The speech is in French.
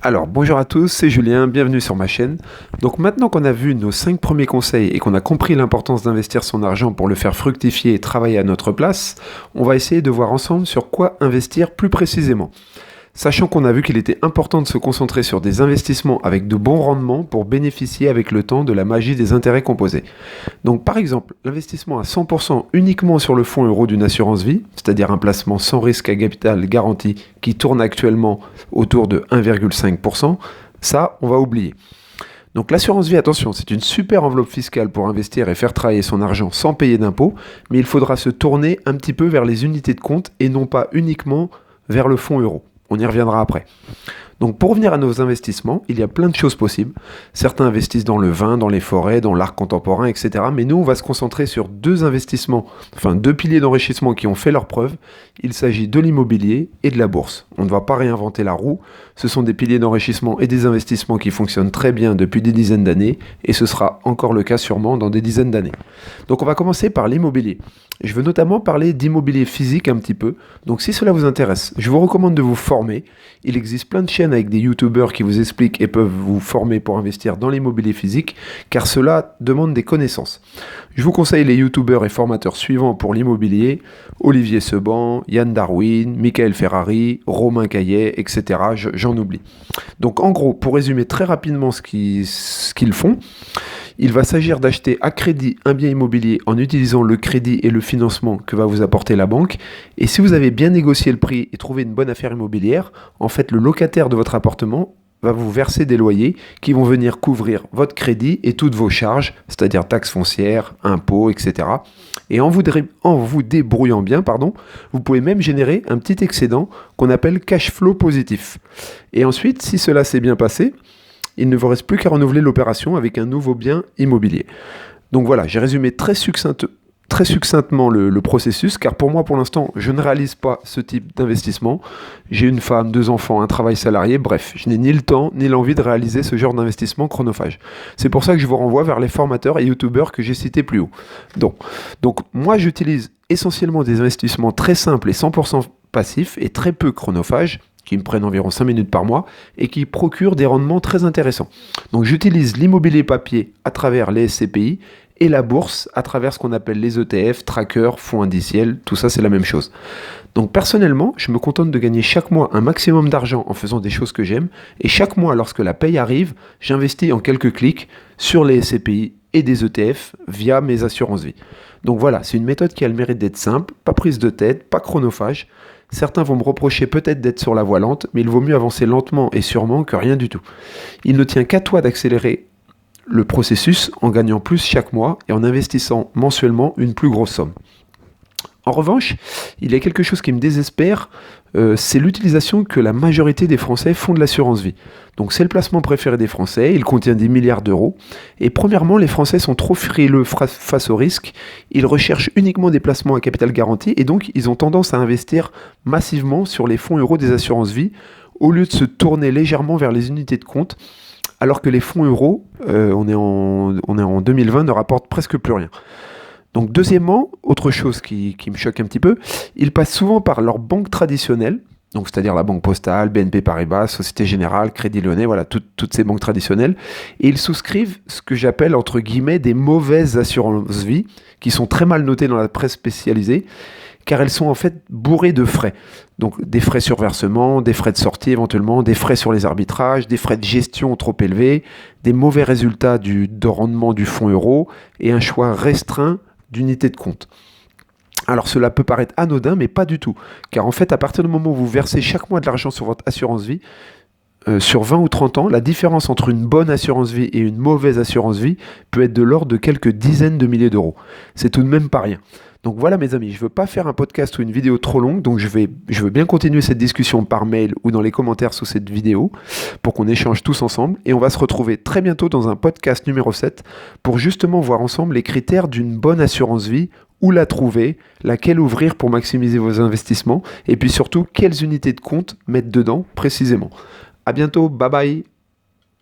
Alors, bonjour à tous, c'est Julien, bienvenue sur ma chaîne. Donc maintenant qu'on a vu nos 5 premiers conseils et qu'on a compris l'importance d'investir son argent pour le faire fructifier et travailler à notre place, on va essayer de voir ensemble sur quoi investir plus précisément. Sachant qu'on a vu qu'il était important de se concentrer sur des investissements avec de bons rendements pour bénéficier avec le temps de la magie des intérêts composés. Donc par exemple, l'investissement à 100% uniquement sur le fonds euro d'une assurance vie, c'est-à-dire un placement sans risque à capital garanti qui tourne actuellement autour de 1,5%, ça on va oublier. Donc l'assurance vie, attention, c'est une super enveloppe fiscale pour investir et faire travailler son argent sans payer d'impôts, mais il faudra se tourner un petit peu vers les unités de compte et non pas uniquement vers le fonds euro. On y reviendra après. Donc pour revenir à nos investissements, il y a plein de choses possibles. Certains investissent dans le vin, dans les forêts, dans l'art contemporain, etc. Mais nous, on va se concentrer sur deux piliers d'enrichissement qui ont fait leurs preuves. Il s'agit de l'immobilier et de la bourse. On ne va pas réinventer la roue. Ce sont des piliers d'enrichissement et des investissements qui fonctionnent très bien depuis des dizaines d'années. Et ce sera encore le cas sûrement dans des dizaines d'années. Donc on va commencer par l'immobilier. Je veux notamment parler d'immobilier physique un petit peu. Donc si cela vous intéresse, je vous recommande de vous former. Il existe plein de chaînes avec des youtubeurs qui vous expliquent et peuvent vous former pour investir dans l'immobilier physique, car cela demande des connaissances. Je vous conseille les youtubeurs et formateurs suivants pour l'immobilier: Olivier Seban, Yann Darwin, Michael Ferrari, Romain Caillet, etc. J'en oublie. Donc en gros, pour résumer très rapidement ce qu'ils font, il va s'agir d'acheter à crédit un bien immobilier en utilisant le crédit et le financement que va vous apporter la banque. Et si vous avez bien négocié le prix et trouvé une bonne affaire immobilière, en fait le locataire de votre appartement va vous verser des loyers qui vont venir couvrir votre crédit et toutes vos charges, c'est-à-dire taxes foncières, impôts, etc. Et en vous débrouillant bien, vous pouvez même générer un petit excédent qu'on appelle cash flow positif. Et ensuite, si cela s'est bien passé, il ne vous reste plus qu'à renouveler l'opération avec un nouveau bien immobilier. Donc voilà, j'ai résumé très succinctement le processus, car pour moi, pour l'instant, je ne réalise pas ce type d'investissement. J'ai une femme, 2 enfants, un travail salarié, bref, je n'ai ni le temps ni l'envie de réaliser ce genre d'investissement chronophage. C'est pour ça que je vous renvoie vers les formateurs et youtubeurs que j'ai cités plus haut. Donc moi, j'utilise essentiellement des investissements très simples et 100% passifs et très peu chronophages, qui me prennent environ 5 minutes par mois et qui procurent des rendements très intéressants. Donc j'utilise l'immobilier papier à travers les SCPI et la bourse à travers ce qu'on appelle les ETF, trackers, fonds indiciels, tout ça c'est la même chose. Donc personnellement, je me contente de gagner chaque mois un maximum d'argent en faisant des choses que j'aime, et chaque mois lorsque la paye arrive, j'investis en quelques clics sur les SCPI et des ETF via mes assurances vie. Donc voilà, c'est une méthode qui a le mérite d'être simple, pas prise de tête, pas chronophage. Certains vont me reprocher peut-être d'être sur la voie lente, mais il vaut mieux avancer lentement et sûrement que rien du tout. Il ne tient qu'à toi d'accélérer le processus en gagnant plus chaque mois et en investissant mensuellement une plus grosse somme. En revanche, il y a quelque chose qui me désespère, c'est l'utilisation que la majorité des Français font de l'assurance vie. Donc c'est le placement préféré des Français, il contient des milliards d'euros. Et premièrement, les Français sont trop frileux face au risque, ils recherchent uniquement des placements à capital garanti et donc ils ont tendance à investir massivement sur les fonds euros des assurances vie au lieu de se tourner légèrement vers les unités de compte, alors que les fonds euros, on est en 2020, ne rapportent presque plus rien. Donc deuxièmement, autre chose qui me choque un petit peu, ils passent souvent par leur banque traditionnelle, donc c'est-à-dire la Banque Postale, BNP Paribas, Société Générale, Crédit Lyonnais, voilà, toutes ces banques traditionnelles, et ils souscrivent ce que j'appelle entre guillemets des mauvaises assurances vie, qui sont très mal notées dans la presse spécialisée, car elles sont en fait bourrées de frais. Donc des frais sur versement, des frais de sortie éventuellement, des frais sur les arbitrages, des frais de gestion trop élevés, des mauvais résultats de rendement du fonds euro, et un choix restreint d'unités de compte. Alors cela peut paraître anodin, mais pas du tout. Car en fait, à partir du moment où vous versez chaque mois de l'argent sur votre assurance vie, sur 20 ou 30 ans, la différence entre une bonne assurance vie et une mauvaise assurance vie peut être de l'ordre de quelques dizaines de milliers d'euros. C'est tout de même pas rien. Donc voilà mes amis, je ne veux pas faire un podcast ou une vidéo trop longue, donc je veux bien continuer cette discussion par mail ou dans les commentaires sous cette vidéo pour qu'on échange tous ensemble, et on va se retrouver très bientôt dans un podcast numéro 7 pour justement voir ensemble les critères d'une bonne assurance vie, où la trouver, laquelle ouvrir pour maximiser vos investissements, et puis surtout quelles unités de compte mettre dedans précisément. À bientôt, bye bye.